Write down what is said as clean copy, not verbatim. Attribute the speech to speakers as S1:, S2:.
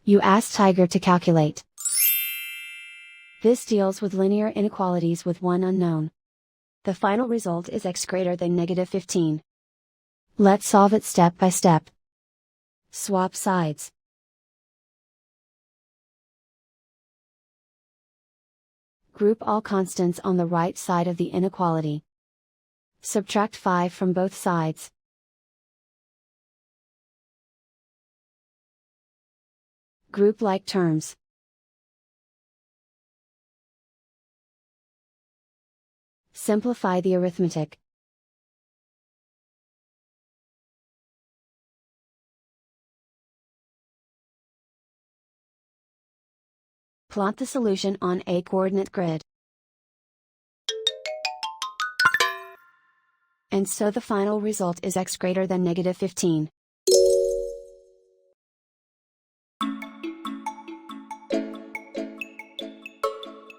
S1: You ask Tiger to calculate. This deals with linear inequalities with one unknown. The final result is x greater than -15. Let's solve it step by step. Swap sides. Group all constants on the right side of the inequality. Subtract 5 from both sides. Group like terms. Simplify the arithmetic. Plot the solution on a coordinate grid. And so the final result is x greater than -15.